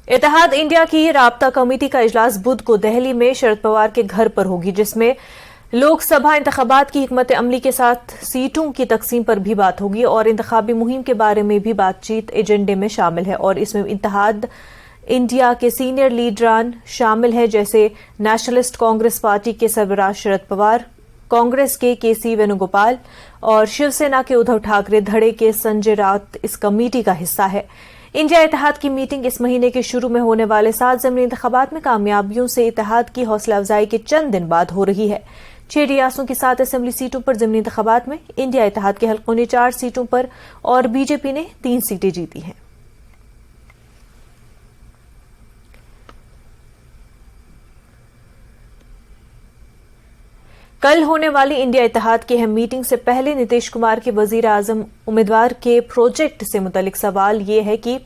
इत्तेहाद India की राब्ता committee का इजलास बुध को दिल्ली में शरद पवार के घर पर होगी, जिसमें लोकसभा इंतखाबात की हिकमत अमली के साथ सीटों की तकसीम पर भी बात होगी और इंतखाबी मुहिम के बारे में भी बातचीत एजेंडे में शामिल है। और इसमें इत्तेहाद इंडिया के सीनियर लीडरान शामिल हैं, जैसे नेशनलिस्ट कांग्रेस पार्टी के सरबराह शरद पवार, कांग्रेस के केसी वेणुगोपाल और शिवसेना के उद्धव ठाकरे। धड़े के संजय राउत इस कमेटी का हिस्सा है। इंडिया इत्तेहाद की मीटिंग इस महीने के शुरू में होने वाले 7 ज़मीनी इंतखाबात में कामयाबियों से इत्तेहाद की हौसला अफजाई के चंद दिन बाद हो रही है। 6 रियासतों की 7 असेंबली सीटों पर ज़मीनी इंतखाबात में इंडिया इत्तेहाद के हल्कों ने 4 सीटों पर और बीजेपी ने 3 सीटें जीती हैं। कल होने वाली इंडिया इत्तेहाद की अहम मीटिंग से पहले नीतीश कुमार के वजीर आजम उम्मीदवार के प्रोजेक्ट से मुतल्लिक सवाल ये है कि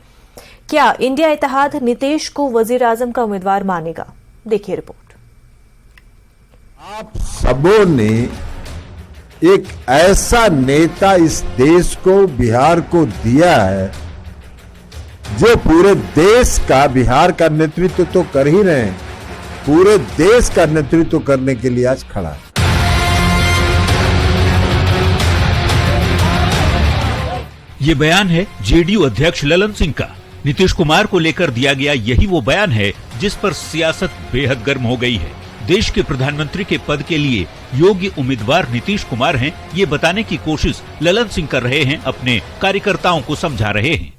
क्या इंडिया इत्तेहाद नीतीश को वजीर आजम का उम्मीदवार मानेगा। देखिए रिपोर्ट। आप सबों ने एक ऐसा नेता इस देश को, बिहार को दिया है जो पूरे देश का, बिहार का नेतृत्व तो कर ही रहे हैं, पूरे देश का नेतृत्व करने के लिए आज खड़ा है। ये बयान है जेडीयू अध्यक्ष ललन सिंह का। नीतीश कुमार को लेकर दिया गया यही वो बयान है जिस पर सियासत बेहद गर्म हो गई है। देश के प्रधानमंत्री के पद के लिए योग्य उम्मीदवार नीतीश कुमार हैं, ये बताने की कोशिश ललन सिंह कर रहे हैं, अपने कार्यकर्ताओं को समझा रहे हैं।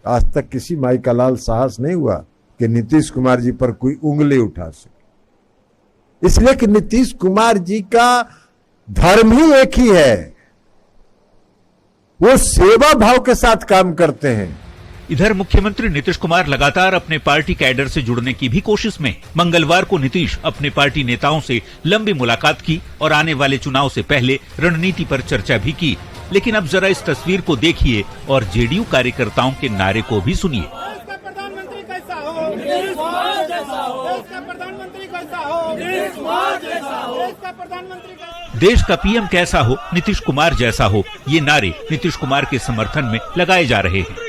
आज तक किसी माई का लाल साहस नहीं हुआ कि नीतीश कुमार जी पर कोई उंगली उठा सके, इसलिए कि नीतीश कुमार जी का धर्म ही एक ही है, वो सेवा भाव के साथ काम करते हैं। इधर मुख्यमंत्री नीतीश कुमार लगातार अपने पार्टी कैडर से जुड़ने की भी कोशिश में। मंगलवार को नीतीश अपने पार्टी नेताओं से लंबी मुलाकात की और आने वाले चुनाव से पहले रणनीति पर चर्चा भी की। लेकिन अब जरा इस तस्वीर को देखिए और जेडीयू कार्यकर्ताओं के नारे को भी सुनिए। प्रधानमंत्री कैसा हो, नीतीश कुमार जैसा हो। देश का प्रधानमंत्री कैसा हो, नीतीश कुमार जैसा हो। देश का प्रधानमंत्री, देश का पीएम कैसा हो, नीतीश कुमार जैसा हो, ये नारे नीतीश कुमार के समर्थन में लगाए जा रहे हैं।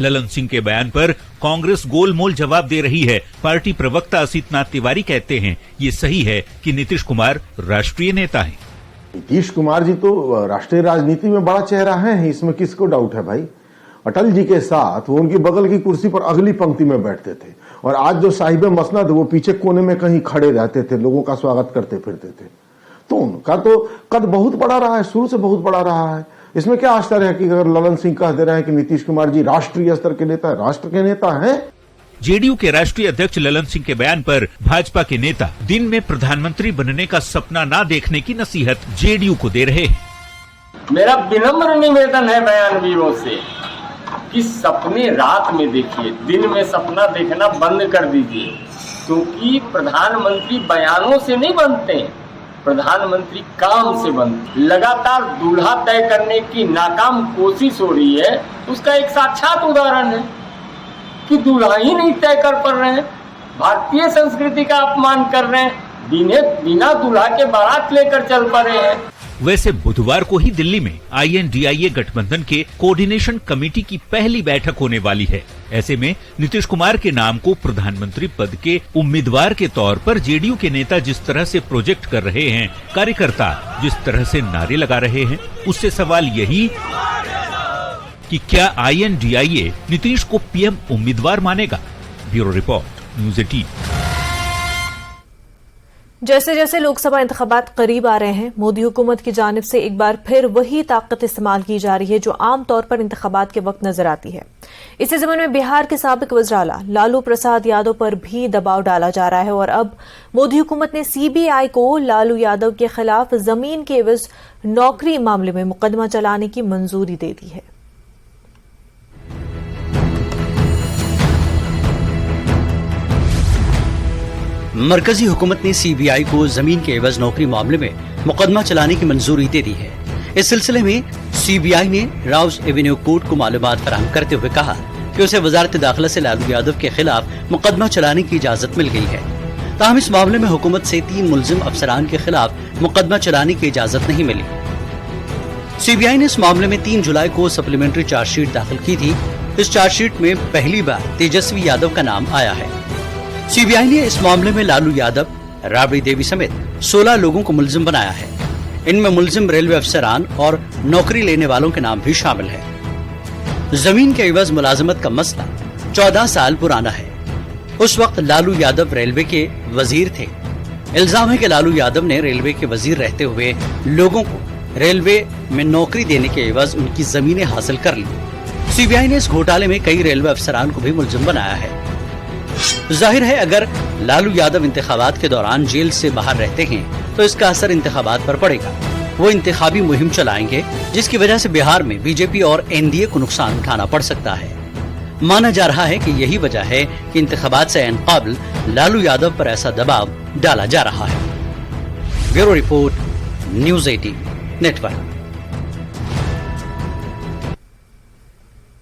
ललन सिंह के बयान पर कांग्रेस गोलमोल जवाब दे रही है। पार्टी प्रवक्ता असितनाथ तिवारी कहते हैं ये सही है कि नीतीश कुमार राष्ट्रीय नेता हैं। नीतीश कुमार जी तो राष्ट्रीय राजनीति में बड़ा चेहरा है, इसमें किसको डाउट है भाई। अटल जी के साथ वो उनकी बगल की कुर्सी पर अगली पंक्ति में बैठते थे और आज जो साहिब मसनद वो पीछे कोने में कहीं खड़े रहते थे, लोगों का स्वागत करते फिरते थे। तो उनका तो कद बहुत बड़ा रहा है, शुरू से बहुत बड़ा रहा है। इसमें क्या आश्चर्य है कि अगर ललन सिंह कह दे रहे हैं कि नीतीश कुमार जी राष्ट्रीय स्तर के नेता, राष्ट्र के नेता हैं। जेडीयू के राष्ट्रीय अध्यक्ष ललन सिंह के बयान पर भाजपा के नेता दिन में प्रधानमंत्री बनने का सपना न देखने की नसीहत जेडीयू को दे रहे हैं। मेरा विनम्र निवेदन है बयानवीरों से कि सपने रात में देखिए, दिन में सपना देखना बंद कर दीजिए, क्योंकि प्रधानमंत्री बयानों से नहीं बनते, प्रधानमंत्री काम से बनते। लगातार दूल्हा तय करने की नाकाम कोशिश हो रही है, उसका एक साक्षात उदाहरण है कि दूल्हा ही नहीं तय कर पा रहे हैं, भारतीय संस्कृति का अपमान कर रहे हैं, बिना दूल्हा के बारात लेकर चल पड़े हैं। वैसे बुधवार को ही दिल्ली में INDIA गठबंधन के कोऑर्डिनेशन कमेटी की पहली बैठक होने वाली है। ऐसे में नीतीश कुमार के नाम को प्रधानमंत्री पद के उम्मीदवार के तौर पर जेडीयू के नेता जिस तरह से प्रोजेक्ट कर रहे हैं, कार्यकर्ता जिस तरह से नारे लगा रहे हैं, उससे सवाल यही कि क्या INDIA नीतीश को पीएम उम्मीदवार मानेगा। Bureau report, news 18। जैसे जैसे लोकसभा इंतखाबात करीब आ रहे हैं, मोदी हुकूमत की जानिब से एक बार फिर वही ताकत इस्तेमाल की जा रही है जो आमतौर पर इंतखाबात के वक्त नजर आती है। इसी ज़मीन में बिहार के साबिक वज़ीर आला लालू प्रसाद यादव पर भी दबाव डाला जा रहा है और अब मोदी हुकूमत ने CBI को लालू यादव के खिलाफ जमीन के एवज नौकरी मामले में मुकदमा चलाने की मंजूरी दे दी है। मरकजी हुकूमत ने CBI को जमीन के एवज नौकरी मामले में मुकदमा चलाने की मंजूरी दे दी है। इस सिलसिले में CBI ने राउज एवेन्यू कोर्ट को मालूमात फराहम करते हुए कहा कि उसे वजारत दाखिला से लालू यादव के खिलाफ मुकदमा चलाने की इजाजत मिल गई है। ताहम इस मामले में हुकूमत से 3 मुलजिम अफसरान के खिलाफ मुकदमा चलाने की इजाजत नहीं मिली। सीबीआई ने इस मामले में 3 जुलाई को सप्लीमेंट्री चार्जशीट दाखिल की थी। इस चार्जशीट में पहली बार तेजस्वी यादव का नाम आया है। सीबीआई ने इस मामले में लालू यादव, राबड़ी देवी समेत 16 लोगों को मुलजिम बनाया है। इनमें मुलजिम रेलवे अफसरान और नौकरी लेने वालों के नाम भी शामिल है। जमीन के एवज मुलाजमत का मसला 14 साल पुराना है। उस वक्त लालू यादव रेलवे के वजीर थे। इल्जाम है कि लालू यादव ने रेलवे के वजीर रहते हुए लोगों को रेलवे में नौकरी देने के एवज उनकी जमीनें हासिल कर ली। सीबीआई ने इस घोटाले में कई रेलवे अफसरान को भी मुलजिम बनाया है। जाहिर है अगर लालू यादव इंतखाबात के दौरान जेल से बाहर रहते हैं तो इसका असर इंतखाबात पर पड़ेगा। वो इंतखाबी मुहिम चलाएंगे जिसकी वजह से बिहार में बीजेपी और एनडीए को नुकसान उठाना पड़ सकता है। माना जा रहा है कि यही वजह है कि इंतखाबात से मुकाबल लालू यादव पर ऐसा दबाव डाला जा रहा है। Bureau report, news 18 network.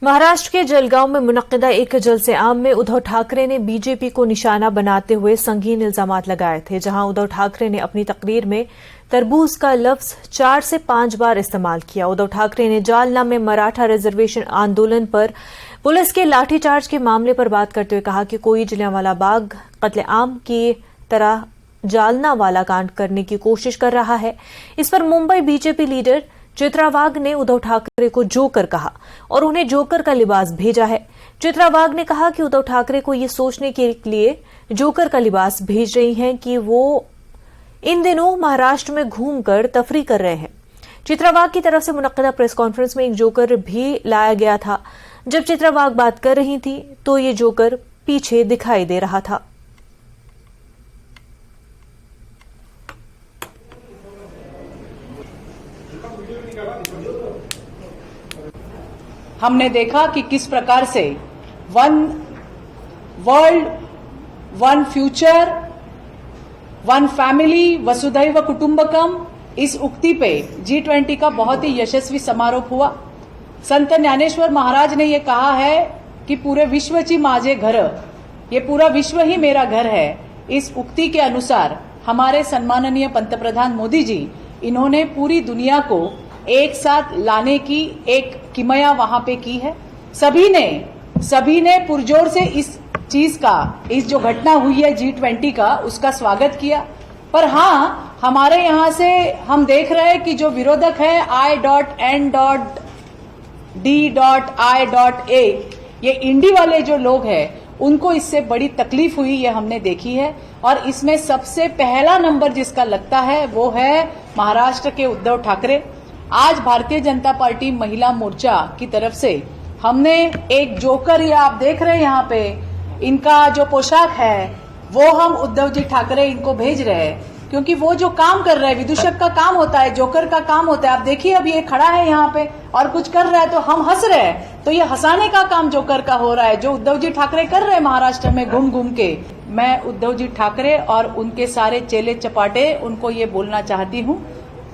Maharashtra के जलगांव में मुनक्किदा एक जलसे आम में उद्धव ठाकरे ने बीजेपी को निशाना बनाते हुए संगीन इल्जामात लगाए थे। जहां उद्धव ठाकरे ने अपनी तकरीर में तरबूज का लफ्ज 4 से 5 बार इस्तेमाल किया। उद्धव ठाकरे ने जालना में मराठा रिजर्वेशन आंदोलन पर पुलिस के लाठीचार्ज के मामले पर बात करते हुए कहा कि कोई जलियांवाला बाग कत्लेआम की तरह जालना वाला कांड करने की कोशिश कर रहा है। इस पर मुंबई बीजेपी लीडर चित्रा वाघ ने उद्धव ठाकरे को जोकर कहा और उन्हें जोकर का लिबास भेजा है। चित्रा वाघ ने कहा कि उद्धव ठाकरे को ये सोचने के लिए जोकर का लिबास भेज रही हैं कि वो इन दिनों महाराष्ट्र में घूमकर तफरी कर रहे हैं। चित्रा वाघ की तरफ से मुनक्किदा प्रेस कॉन्फ्रेंस में एक जोकर भी लाया गया था। जब चित्रा वाघ बात कर रही थी तो ये जोकर पीछे दिखाई दे रहा था। हमने देखा कि किस प्रकार से one world, one future, one family, वसुधैव कुटुंबकम, इस उक्ति पे G20 का बहुत ही यशस्वी समारोह हुआ। संत ज्ञानेश्वर महाराज ने ये कहा है कि पूरे विश्वची माझे घर, ये पूरा विश्व ही मेरा घर है। इस उक्ति के अनुसार हमारे सम्माननीय पंतप्रधान मोदी जी, इन्होंने पूरी दुनिया को एक साथ लाने की एक किमया वहां पे की है। सभी ने पुरजोर से इस चीज का, इस जो घटना हुई है G20 का, उसका स्वागत किया। पर हाँ, हमारे यहां से हम देख रहे हैं कि जो विरोधक है I.N.D.I.A, ये इंडी वाले जो लोग हैं, उनको इससे बड़ी तकलीफ हुई, ये हमने देखी है। और इसमें सबसे पहला नंबर जिसका लगता है वो है महाराष्ट्र के उद्धव ठाकरे। आज भारतीय जनता पार्टी महिला मोर्चा की तरफ से हमने एक जोकर, ये आप देख रहे हैं यहाँ पे, इनका जो पोशाक है वो हम उद्धव जी ठाकरे इनको भेज रहे हैं, क्योंकि वो जो काम कर रहे हैं, विदूषक का काम होता है, जोकर का काम होता है। आप देखिए अब ये खड़ा है यहाँ पे और कुछ कर रहा है तो हम हंस रहे हैं, तो ये हंसाने का काम जोकर का हो रहा है, जो उद्धव जी ठाकरे कर रहे हैं महाराष्ट्र में घूम घूम के। मैं उद्धव जी ठाकरे और उनके सारे चेले चपाटे, उनको ये बोलना चाहती हूँ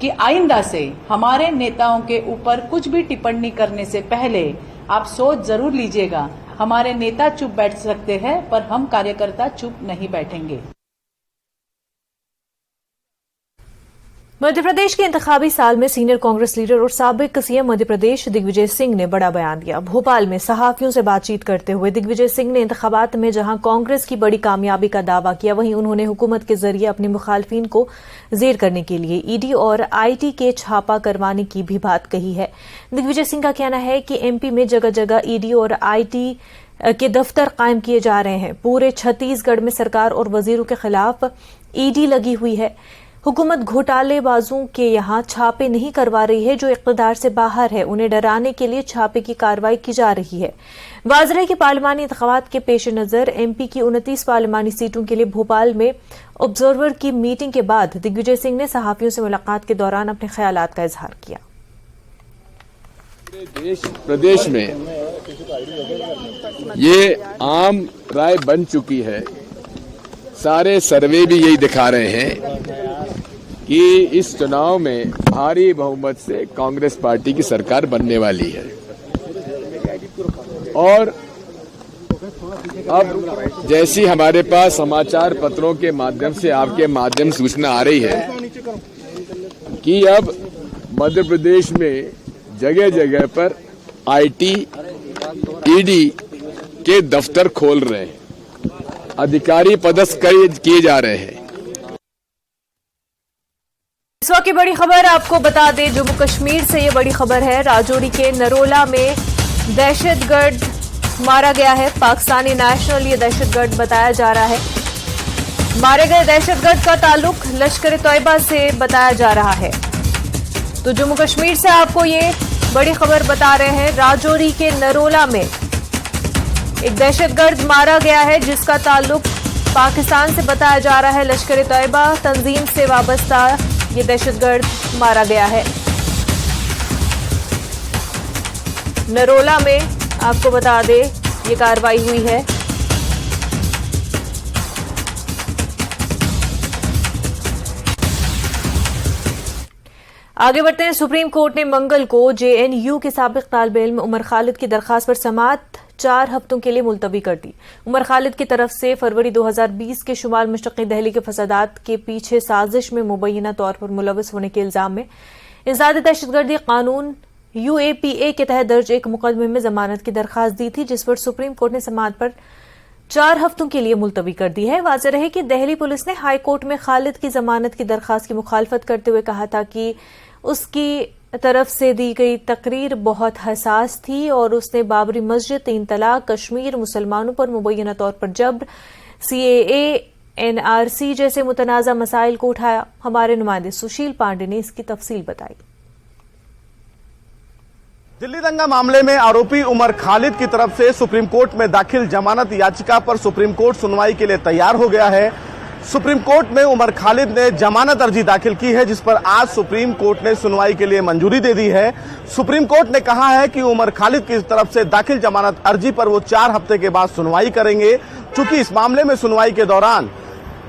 कि आइंदा से हमारे नेताओं के ऊपर कुछ भी टिप्पणी करने से पहले आप सोच जरूर लीजिएगा। हमारे नेता चुप बैठ सकते हैं पर हम कार्यकर्ता चुप नहीं बैठेंगे। मध्य प्रदेश के इंतखाबी साल में सीनियर कांग्रेस लीडर और साबिक सीएम मध्य प्रदेश दिग्विजय सिंह ने बड़ा बयान दिया। भोपाल में सहाफियों से बातचीत करते हुए दिग्विजय सिंह ने इंतखाबात में जहां कांग्रेस की बड़ी कामयाबी का दावा किया, वहीं उन्होंने हुकूमत के जरिए अपने मुखालफिन को जेर करने के लिए ईडी और आईटी के छापा करवाने की भी बात कही है। दिग्विजय सिंह का कहना है कि एमपी में जगह जगह ईडी और आईटी के दफ्तर कायम किए जा रहे हैं। पूरे छत्तीसगढ़ में सरकार और वजीरों के खिलाफ ईडी लगी हुई है। हुकूमत घोटालेबाजों के यहाँ छापे नहीं करवा रही है जो इक़्तिदार से बाहर है, उन्हें डराने के लिए छापे की कार्रवाई की जा रही है। वाज़ेह की पार्लिमानी इंतखाबात के पेश नज़र एमपी की 29 पार्लिमानी सीटों के लिए भोपाल में ऑब्जर्वर की मीटिंग के बाद दिग्विजय सिंह ने सहाफियों से मुलाकात के दौरान अपने ख्यालात का इजहार किया। देश प्रदेश में ये आम राय बन चुकी है, सारे सर्वे भी यही दिखा रहे हैं कि इस चुनाव में भारी बहुमत से कांग्रेस पार्टी की सरकार बनने वाली है। और अब जैसी हमारे पास समाचार पत्रों के माध्यम से, आपके माध्यम से सूचना आ रही है कि अब मध्य प्रदेश में जगह जगह पर आईटी, ईडी के दफ्तर खोल रहे हैं, अधिकारी पदस्थ किए जा रहे हैं। इस वक्त की बड़ी खबर आपको बता दें, जम्मू कश्मीर से ये बड़ी खबर है। राजौरी के नरोला में दहशतगर्द मारा गया है। पाकिस्तानी नेशनल ये दहशतगर्द बताया जा रहा है। मारे गए दहशतगर्द का ताल्लुक लश्कर तैयबा से बताया जा रहा है। तो जम्मू कश्मीर से आपको ये बड़ी खबर बता रहे हैं। राजौरी के नरोला में एक दहशतगर्द मारा गया है जिसका ताल्लुक पाकिस्तान से बताया जा रहा है। लश्कर तैयबा तंजीम से वाबस्ता ये दहशतगर्द मारा गया है। नरोला में आपको बता दें ये कार्रवाई हुई है। आगे बढ़ते हैं। सुप्रीम कोर्ट ने मंगल को जेएनयू के साबिक तालिब इल्म उमर खालिद की दरखास्त पर समाअत 4 हफ्तों के लिए मुलतवी कर दी। उमर खालिद की तरफ से फरवरी 2020 के शुमाल मशरक़ी दिल्ली के फसादात के पीछे साजिश में मुबैना तौर पर मुलविस होने के इल्जाम में इंसदाद दहशतगर्दी कानून UAPA के तहत दर्ज एक मुकदमे में जमानत की दरखास्त दी थी, जिस पर सुप्रीम कोर्ट ने समाअत पर 4 हफ्तों के लिए मुलतवी कर दी है। वाज़ेह रहे कि दिल्ली पुलिस ने हाई कोर्ट में खालिद की जमानत की दरखास्त की मुखालफत करते हुए कहा था कि उसकी तरफ से दी गई तकरीर बहुत हसास थी और उसने बाबरी मस्जिद, 3 तलाक, कश्मीर, मुसलमानों पर मुबैना तौर पर जब्र, CAA, NRC जैसे मुतनाज़ा मसाइल को उठाया। हमारे नुमाइंदे सुशील पांडे ने इसकी तफसील बताई। दिल्ली दंगा मामले में आरोपी उमर खालिद की तरफ से सुप्रीम कोर्ट में दाखिल जमानत याचिका पर सुप्रीम कोर्ट सुनवाई के लिए तैयार हो गया है। सुप्रीम कोर्ट में उमर खालिद ने जमानत अर्जी दाखिल की है, जिस पर आज सुप्रीम कोर्ट ने सुनवाई के लिए मंजूरी दे दी है। सुप्रीम कोर्ट ने कहा है कि उमर खालिद की तरफ से दाखिल जमानत अर्जी पर वो 4 हफ्ते के बाद सुनवाई करेंगे। चूंकि इस मामले में सुनवाई के दौरान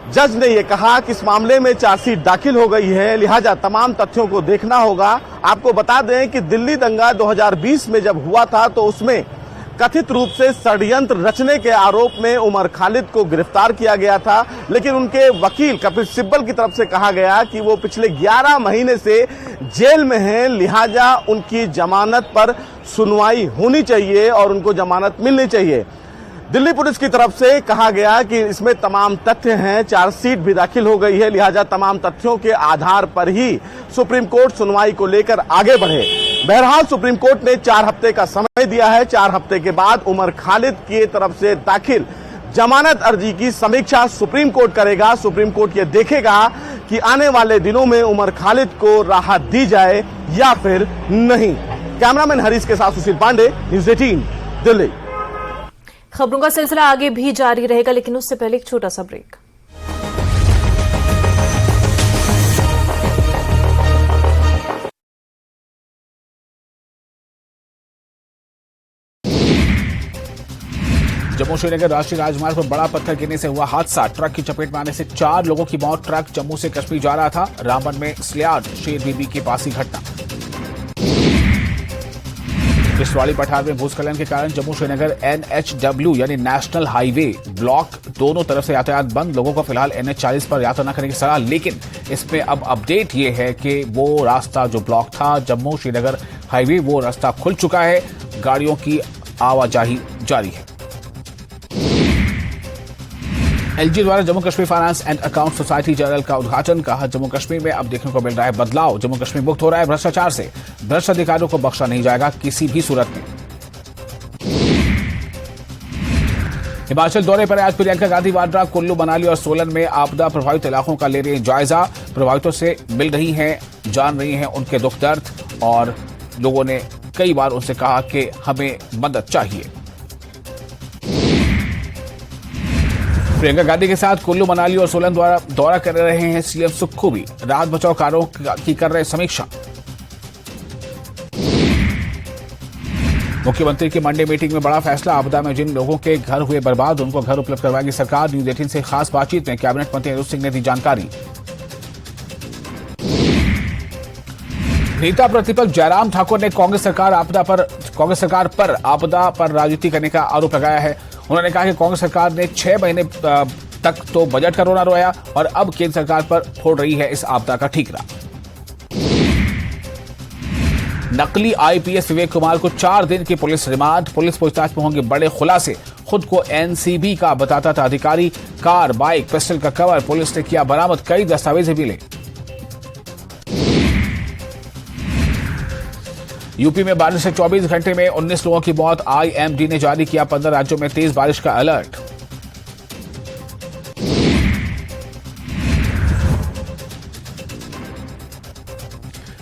जज ने यह कहा कि इस मामले में चार्जशीट दाखिल हो गई है, लिहाजा तमाम तथ्यों को देखना होगा। आपको बता दें कि दिल्ली दंगा 2020 में जब हुआ था तो उसमें कथित रूप से षड्यंत्र रचने के आरोप में उमर खालिद को गिरफ्तार किया गया था, लेकिन उनके वकील कपिल सिब्बल की तरफ से कहा गया कि वो पिछले 11 महीने से जेल में हैं, लिहाजा उनकी जमानत पर सुनवाई होनी चाहिए और उनको जमानत मिलनी चाहिए। दिल्ली पुलिस की तरफ से कहा गया कि इसमें तमाम तथ्य हैं, चार्जशीट भी दाखिल हो गई है, लिहाजा तमाम तथ्यों के आधार पर ही सुप्रीम कोर्ट सुनवाई को लेकर आगे बढ़े। बहरहाल सुप्रीम कोर्ट ने 4 हफ्ते का समय दिया है। 4 हफ्ते के बाद उमर खालिद की तरफ से दाखिल जमानत अर्जी की समीक्षा सुप्रीम कोर्ट करेगा। सुप्रीम कोर्ट ये देखेगा कि आने वाले दिनों में उमर खालिद को राहत दी जाए या फिर नहीं। कैमरामैन हरीश के साथ सुशील पांडे, न्यूज़ 18 दिल्ली। खबरों का सिलसिला आगे भी जारी रहेगा, लेकिन उससे पहले एक छोटा सा ब्रेक। जम्मू श्रीनगर राष्ट्रीय राजमार्ग पर बड़ा पत्थर गिरने से हुआ हादसा। ट्रक की चपेट में आने से 4 लोगों की मौत। ट्रक जम्मू से कश्मीर जा रहा था। रामबन में स्लियार्ड शेर बीबी के पास ही घटना। किश्तवाड़ी पठार में भूस्खलन के कारण जम्मू श्रीनगर NHW यानी नेशनल हाईवे ब्लॉक, दोनों तरफ से यातायात बंद। लोगों को फिलहाल NH40 पर यात्रा न करने की सलाह, लेकिन इसमें अब अपडेट ये है कि वो रास्ता जो ब्लॉक था जम्मू श्रीनगर हाईवे, वो रास्ता खुल चुका है। गाड़ियों की आवाजाही जारी है। LG द्वारा Jammu Kashmir finance and account society general का उद्घाटन। कहा जम्मू कश्मीर में अब देखने को मिल रहा है बदलाव। जम्मू कश्मीर मुक्त हो रहा है भ्रष्टाचार से। भ्रष्ट अधिकारियों को बख्शा नहीं जाएगा किसी भी सूरत में। हिमाचल दौरे पर आज प्रियंका गांधी वाड्रा कुल्लू, मनाली और सोलन में आपदा प्रभावित इलाकों का ले रही हैं जायजा। प्रभावितों से मिल रही हैं, जान रही हैं उनके दुख दर्द, और लोगों ने कई बार उनसे कहा कि हमें मदद चाहिए। प्रियंका गांधी के साथ कुल्लू, मनाली और सोलन दौरा कर रहे हैं CM सुक्खू भी। राहत बचाव कार्यों की कर रहे समीक्षा। मुख्यमंत्री की मंडे मीटिंग में बड़ा फैसला। आपदा में जिन लोगों के घर हुए बर्बाद उनको घर उपलब्ध करवाएगी सरकार। न्यूज़ 18 से खास बातचीत में कैबिनेट मंत्री अनिरुद्ध सिंह ने दी जानकारी। नेता प्रतिपक्ष जयराम ठाकुर ने कांग्रेस सरकार पर आपदा पर राजनीति करने का आरोप लगाया है। उन्होंने कहा कि कांग्रेस सरकार ने 6 महीने तक तो बजट का रोना रोया और अब केंद्र सरकार पर फोड़ रही है इस आपदा का ठीकरा। नकली आईपीएस विवेक कुमार को 4 दिन की पुलिस रिमांड। पुलिस पूछताछ में होंगे बड़े खुलासे। खुद को एनसीबी का बताता था अधिकारी। कार, बाइक, पिस्टल का कवर पुलिस ने किया बरामद। कई दस्तावेज मिले। यूपी में बारिश से 24 घंटे में 19 लोगों की मौत। आईएमडी ने जारी किया 15 राज्यों में तेज बारिश का अलर्ट।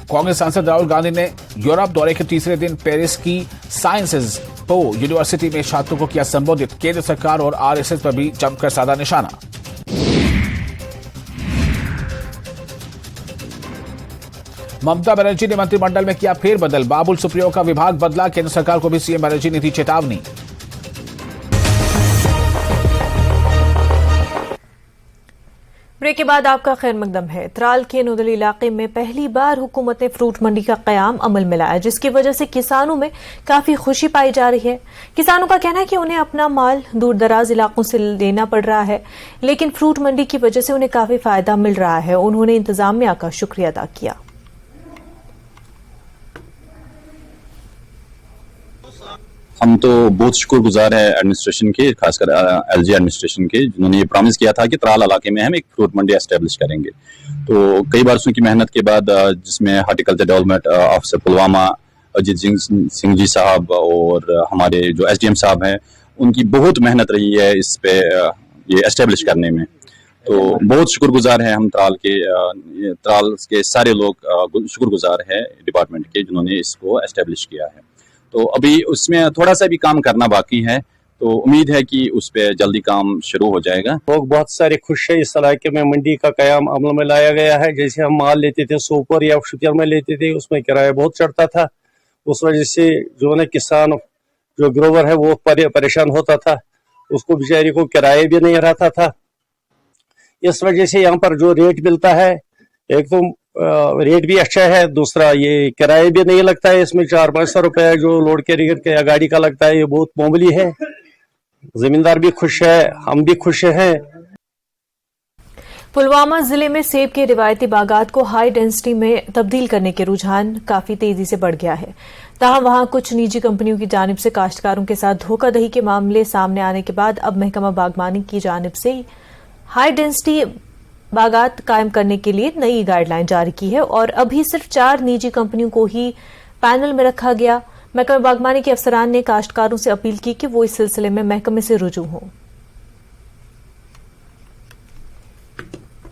कांग्रेस सांसद राहुल गांधी ने यूरोप दौरे के तीसरे दिन पेरिस की साइंसेज पो यूनिवर्सिटी में छात्रों को किया संबोधित। केंद्र सरकार और आरएसएस पर भी जमकर साधा निशाना। ममता बनर्जी ने मंत्रिमंडल में किया फेरबदल। बाबुल सुप्रियो का विभाग बदला। केंद्र सरकार को भी सीएम बनर्जी ने दी चेतावनी। ब्रेक के बाद आपका खैर मकदम है। त्राल के नोदली इलाके में पहली बार हुकूमत ने फ्रूट मंडी का कयाम अमल में लाया, जिसकी वजह से किसानों में काफी खुशी पाई जा रही है। किसानों का कहना है कि उन्हें अपना माल दूर दराज इलाकों से लेना पड़ रहा है, लेकिन फ्रूट मंडी की वजह से उन्हें काफी फायदा मिल रहा है। उन्होंने इंतजामिया का शुक्रिया अदा किया। हम तो बहुत शुक्रगुजार है एडमिनिस्ट्रेशन के, खासकर एलजी एडमिनिस्ट्रेशन के, जिन्होंने ये प्रॉमिस किया था कि त्राल इलाके में हम एक फ्रूट मंडी एस्टेब्लिश करेंगे। तो कई बरसों की मेहनत के बाद, जिसमें horticulture development officer Pulwama Ajit Singh ji साहब और हमारे जो एसडीएम साहब हैं, उनकी बहुत मेहनत रही है इस पे ये एस्टेब्लिश करने में। तो बहुत शुक्रगुजार है हम त्राल के सारे लोग शुक्रगुजार है डिपार्टमेंट के, जिन्होंने इसको एस्टेब्लिश किया है। तो अभी उसमें थोड़ा सा भी काम करना बाकी है, तो उम्मीद है कि उस पर जल्दी काम शुरू हो जाएगा। लोग बहुत सारे खुश है। इस इलाके में मंडी का कयाम अमल में लाया गया है। जैसे हम माल लेते थे सोपर या शुतिया में लेते थे, उसमें किराया बहुत चढ़ता था। उस वजह से जो है किसान, जो ग्रोवर है, वो परेशान होता था। उसको बेचारे को किराया भी नहीं रहता था। इस वजह से यहाँ पर जो रेट मिलता है, एक तो रेट भी अच्छा है, दूसरा ये किराया भी नहीं लगता है। इसमें 400-500 रुपए जो लोड कैरियर के या गाड़ी का लगता है, ये बहुत मामूली है। जमींदार भी खुश है, हम भी खुश हैं। पुलवामा जिले में सेब के रिवायती बागात को हाई डेंसिटी में तब्दील करने के रुझान काफी तेजी से बढ़ गया है। ताहम वहां कुछ निजी कंपनियों की जानिब से काश्तकारों के साथ धोखाधड़ी के मामले सामने आने के बाद अब महकमा बागबानी की जानिब से हाई डेंसिटी बागात कायम करने के लिए नई गाइडलाइन जारी की है और अभी सिर्फ 4 निजी कंपनियों को ही पैनल में रखा गया। महकमा बागबानी के अफसरान ने काश्तकारों से अपील की कि वो इस सिलसिले में महकमे से रुजू हों।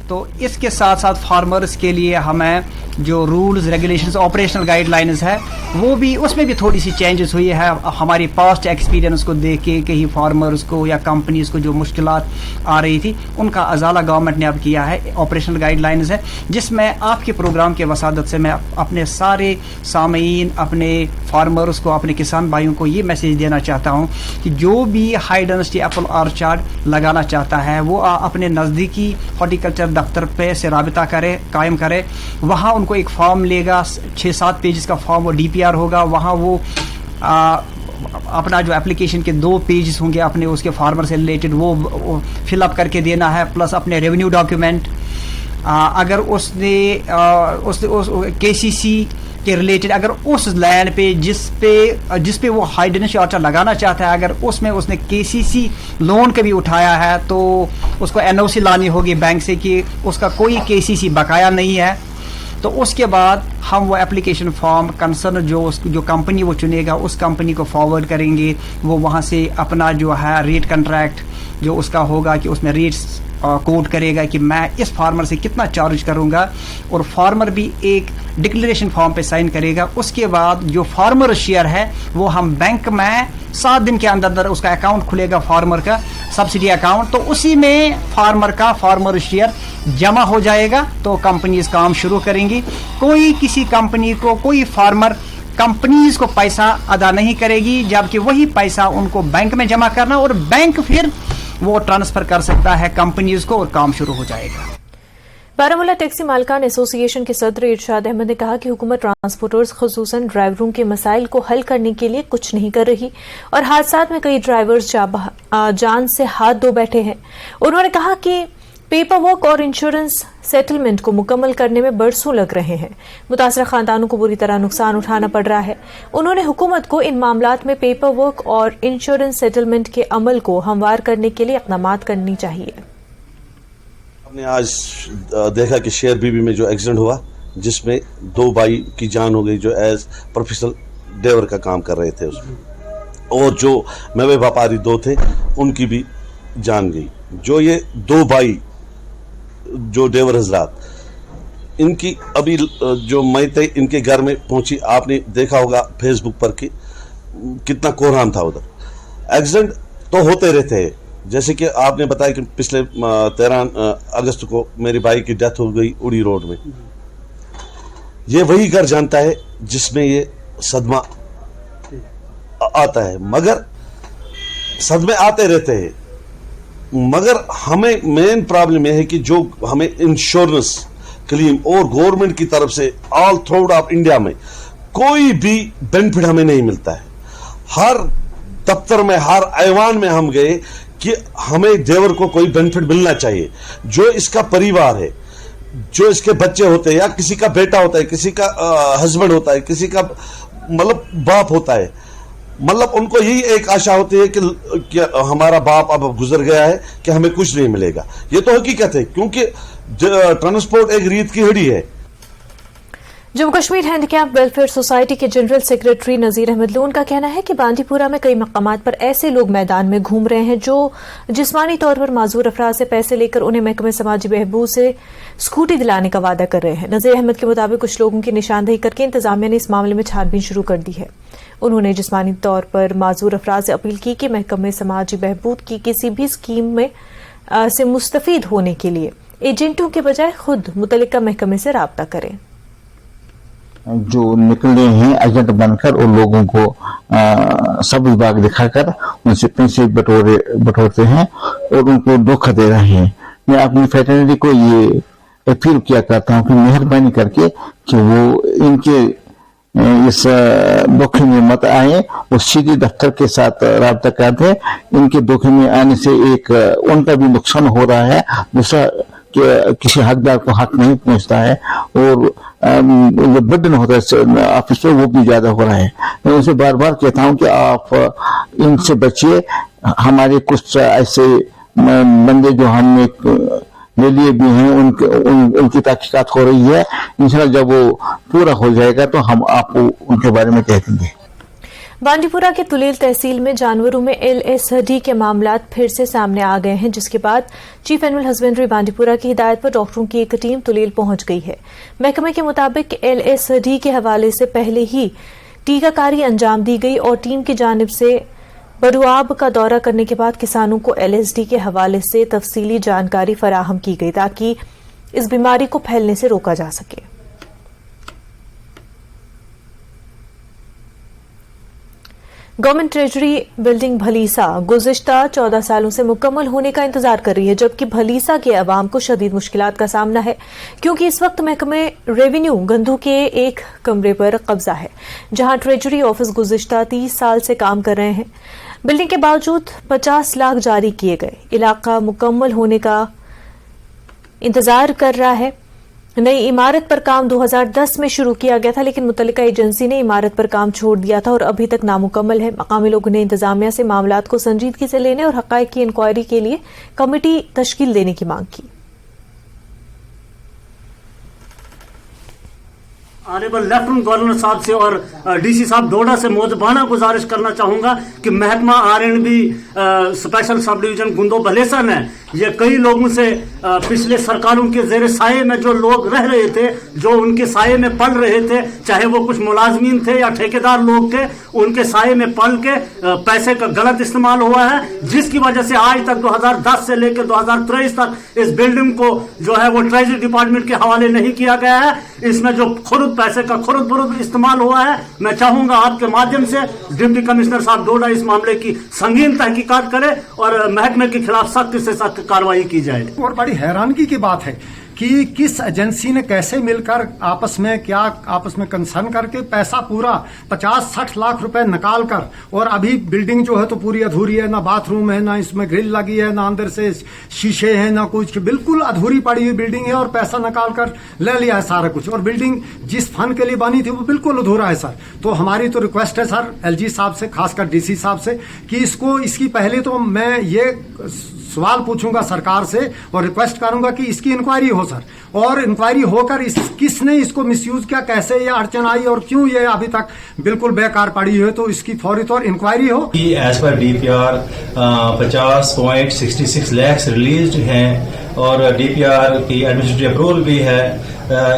तो इसके साथ साथ फार्मर्स के लिए हमें जो रूल्स रेगुलेशंस ऑपरेशनल गाइडलाइंस है, वो भी उसमें भी थोड़ी सी चेंजेस हुई है। हमारी पास्ट एक्सपीरियंस को देख के कहीं फार्मर्स को या कंपनीज को जो मुश्किलात आ रही थी, उनका अजाला गवर्नमेंट ने अब किया है। ऑपरेशनल गाइडलाइंस है जिसमें आपके प्रोग्राम के वसादत से मैं अपने सारे सामीन, अपने फार्मर्स को, अपने किसान भाइयों को ये मैसेज देना चाहता हूँ कि जो भी हाई डेंसिटी एप्पल ऑर्चार्ड लगाना चाहता है, वो अपने नज़दीकी हॉर्टिकल्चर दफ्तर पे से राबिता करे, कायम करे। वहाँ उनको एक फॉर्म लेगा, 6-7 पेजेस का फॉर्म, वो डीपीआर होगा। वहाँ वो अपना जो एप्लीकेशन के 2 पेजेस होंगे अपने उसके फार्मर से रिलेटेड, वो फिलअप करके देना है, प्लस अपने रेवेन्यू डॉक्यूमेंट। अगर उसने केसीसी के रिलेटेड, अगर उस लैंड पे जिस पे वो हाई डेंसिटी ऑर्चार्ड लगाना चाहता है, अगर उसमें उसने केसीसी लोन कभी उठाया है, तो उसको एनओसी लानी होगी बैंक से कि उसका कोई केसीसी बकाया नहीं है। तो उसके बाद हम वो एप्लीकेशन फॉर्म कंसर्न जो कंपनी वो चुनेगा, उस कंपनी को फॉरवर्ड करेंगे। वो वहाँ से अपना जो है रेट कंट्रैक्ट जो उसका होगा कि उसमें रेट्स कोट करेगा कि मैं इस फार्मर से कितना चार्ज करूंगा, और फार्मर भी एक डिक्लेरेशन फॉर्म पे साइन करेगा। उसके बाद जो फार्मर शेयर है वो हम बैंक में 7 दिन के अंदर उसका अकाउंट खुलेगा, फार्मर का सब्सिडी अकाउंट, तो उसी में फार्मर शेयर जमा हो जाएगा। तो कंपनीज काम शुरू करेंगी। कोई किसी कंपनी को, कोई फार्मर कंपनीज को पैसा अदा नहीं करेगी, जबकि वही पैसा उनको बैंक में जमा करना, और बैंक फिर वो ट्रांसफर कर सकता है कंपनीज को, और काम शुरू हो जाएगा। बारामूला टैक्सी मालिकान एसोसिएशन के सदर इरशाद अहमद ने कहा कि हुकूमत ट्रांसपोर्टर्स खुसूसन ड्राइवरों के मसाइल को हल करने के लिए कुछ नहीं कर रही और हादसात में कई ड्राइवर्स जान से हाथ धो बैठे हैं। उन्होंने कहा कि पेपर वर्क और इंश्योरेंस सेटलमेंट को मुकम्मल करने में बरसों लग रहे हैं। मुतासरा खानदानों को बुरी तरह नुकसान उठाना पड़ रहा है। उन्होंने हुकूमत को इन मामलात में पेपर वर्क और इंश्योरेंस सेटलमेंट के अमल को हमवार करने के लिए इक़दामात करनी चाहिए। हमने आज देखा कि शेयर बीबी में जो एक्सीडेंट हुआ, जिसमें 2 भाई की जान हो गई जो एज प्रोफेशनल ड्राइवर का काम कर रहे थे उसमें, और जो मेवे व्यापारी 2 थे उनकी भी जान गई। जो ये 2 भाई जो ड्राइवर हजरात, इनकी अभी जो मैतें इनके घर में पहुंची, आपने देखा होगा फेसबुक पर कि कितना कोहराम था उधर। एक्सीडेंट तो होते रहते हैं, जैसे कि आपने बताया कि पिछले 13 अगस्त को मेरे भाई की डेथ हो गई उड़ी रोड में। ये वही घर जानता है जिसमें ये सदमा आता है, मगर सदमे आते रहते हैं। मगर हमें मेन प्रॉब्लम यह है कि जो हमें इंश्योरेंस क्लेम और गवर्नमेंट की तरफ से ऑल थ्रू आउट इंडिया में कोई भी बेनिफिट हमें नहीं मिलता है। हर दफ्तर में, हर ऐवान में हम गए कि हमें ड्राइवर को कोई बेनिफिट मिलना चाहिए। जो इसका परिवार है, जो इसके बच्चे होते हैं, या किसी का बेटा होता है, किसी का हस्बैंड होता है, किसी का मतलब बाप होता है, मतलब उनको यही एक आशा होती है कि हमारा बाप अब गुजर गया है कि हमें कुछ नहीं मिलेगा। ये तो हकीकत है, क्योंकि ट्रांसपोर्ट एक रीत की हड्डी है। Jammu Kashmir handicap welfare society के general secretary Nazir Ahmad loan का कहना है कि बांदीपुरा में कई मकामात पर ऐसे लोग मैदान में घूम रहे हैं जो जिस्मानी तौर पर माजूर अफराद से पैसे लेकर उन्हें महकमे समाजी बहबूद से स्कूटी दिलाने का वादा कर रहे हैं। नजीर अहमद के मुताबिक कुछ लोगों की निशानदेही करके इंतजामिया ने इस मामले में छानबीन शुरू कर दी है। उन्होंने जिस्मानी तौर पर माजूर अफराद से अपील की कि महकमे समाजी बहबूद की किसी भी स्कीम में से मुस्तफीद होने के लिए एजेंटों के बजाय खुद मुतल्लिका महकमे से राब्ता करें। जो निकले हैं एजेंट बनकर उन लोगों को सब विभाग दिखाकर उनसे पैसे बटोरते हैं और उनको धोखा दे रहे हैं। मैं अपनी फ्रेटर्निटी को ये अपील किया करता हूँ कि मेहरबानी करके कि वो इनके इस धोखे में मत आए और सीधे दफ्तर के साथ राब्ता कर दे। इनके धोखे में आने से एक उनका भी नुकसान हो रहा है, दूसरा कि किसी हकदार को हक नहीं पहुंचता है, और जो बर्डन होता है ऑफिस में वो भी ज्यादा हो रहा है। मैं उनसे बार बार कहता हूं कि आप इनसे बचिए। हमारे कुछ ऐसे बंदे जो हमने ले लिए भी हैं, उनकी तहकीकात हो रही है। इंशाल्लाह जब वो पूरा हो जाएगा तो हम आपको उनके बारे में कह देंगे। बांदीपुरा के तुलेल तहसील में जानवरों में LSD के मामलात फिर से सामने आ गए हैं, जिसके बाद चीफ एनिमल हस्बेंड्री बांदीपुरा की हिदायत पर डॉक्टरों की एक टीम तुलेल पहुंच गई है। महकमे के मुताबिक LSD के हवाले से पहले ही टीकाकारी अंजाम दी गई और टीम की जानिब से बरुआब का दौरा करने के बाद किसानों को LSD के हवाले से तफसीली जानकारी फराहम की गई ताकि इस बीमारी को फैलने से रोका जा सके। गवर्नमेंट ट्रेजरी बिल्डिंग भलीसा गुज़िश्ता 14 सालों से मुकम्मल होने का इंतजार कर रही है, जबकि भलीसा के अवाम को शदीद मुश्किलात का सामना है, क्योंकि इस वक्त महकमे रेवेन्यू गंधू के एक कमरे पर कब्जा है, जहां ट्रेजरी ऑफिस गुज़िश्ता 30 साल से काम कर रहे हैं। बिल्डिंग के बावजूद 50 लाख जारी किए गए। इलाका मुकम्मल होने का इंतजार कर रहा है। नई इमारत पर काम 2010 में शुरू किया गया था, लेकिन मुतल्लिका एजेंसी ने इमारत पर काम छोड़ दिया था और अभी तक नामुकम्मल है। मकामी लोगों ने इंतजामिया से मामलात को संजीदगी से लेने और हक़ाइक़ की इंक्वायरी के लिए कमेटी तश्कील देने की मांग की। ऑनरेबल लेफ्टिनेंट गवर्नर साहब से और डीसी साहब डोडा से मोजबाना गुजारिश करना चाहूंगा कि महकमा R&B special sub division Gundo Bhalessa ने ये कई लोगों से पिछले सरकारों के जेर साये में जो लोग रह रहे थे, जो उनके साये में पल रहे थे, चाहे वो कुछ मुलाजमीन थे या ठेकेदार लोग थे, उनके साये में पल के पैसे का गलत इस्तेमाल हुआ है, जिसकी वजह से आज तक 2010 से लेकर 2023 तक इस बिल्डिंग को जो है वो ट्रेजरी डिपार्टमेंट के हवाले नहीं किया गया है। इसमें जो खुद पैसे का खुद बुरुद इस्तेमाल हुआ है, मैं चाहूंगा आपके माध्यम से डिप्टी कमिश्नर साहब डोडा इस मामले की संगीन तहकीकात करें और महकमे के खिलाफ सख्त से सख्त कार्रवाई की जाए। और बड़ी हैरानगी की बात है कि किस एजेंसी ने कैसे मिलकर आपस में कंसर्न करके पैसा पूरा 50-60 लाख रुपए निकाल कर, और अभी बिल्डिंग जो है तो पूरी अधूरी है, ना बाथरूम है, ना इसमें ग्रिल लगी है, ना अंदर से शीशे हैं, ना कुछ, बिल्कुल अधूरी पड़ी हुई बिल्डिंग है और पैसा निकाल कर ले लिया है सारा कुछ। और बिल्डिंग जिस फंड के लिए बनी थी वो बिल्कुल अधूरा है सर। तो हमारी तो रिक्वेस्ट है सर एलजी साहब से, खासकर डीसी साहब से, कि इसकी पहले तो मैं ये सवाल पूछूंगा सरकार से और रिक्वेस्ट करूंगा कि इसकी इंक्वायरी हो सर, और इंक्वायरी होकर किसने इसको मिसयूज किया, कैसे ये अड़चन आई और क्यों ये अभी तक बिल्कुल बेकार पड़ी है, तो इसकी फौरी तौर इंक्वायरी हो। As per DPR 50.66 lakh release हैं और डीपीआर की एडमिनिस्ट्रेटिव अप्रूवल भी है।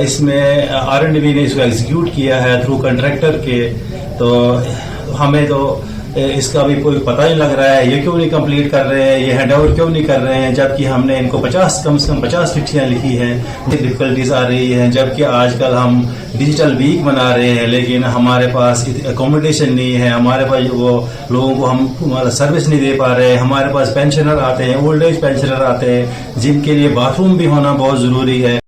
इसमें R&D ने इसको एग्जीक्यूट किया है थ्रू कंट्रैक्टर के। तो हमें तो इसका भी कोई पता नहीं लग रहा है, ये क्यों नहीं कंप्लीट कर रहे हैं, ये हैंडओवर क्यों नहीं कर रहे हैं, जबकि हमने इनको कम से कम 50 चिट्ठियां लिखी हैं। डिफिकल्टीज आ रही हैं, जबकि आजकल हम डिजिटल वीक मना रहे हैं, लेकिन हमारे पास अकोमोडेशन नहीं है, हमारे पास वो लोगों को हम सर्विस नहीं दे पा रहे हैं। हमारे पास पेंशनर आते हैं, ओल्ड एज पेंशनर आते हैं, जिनके लिए बाथरूम भी होना बहुत जरूरी है।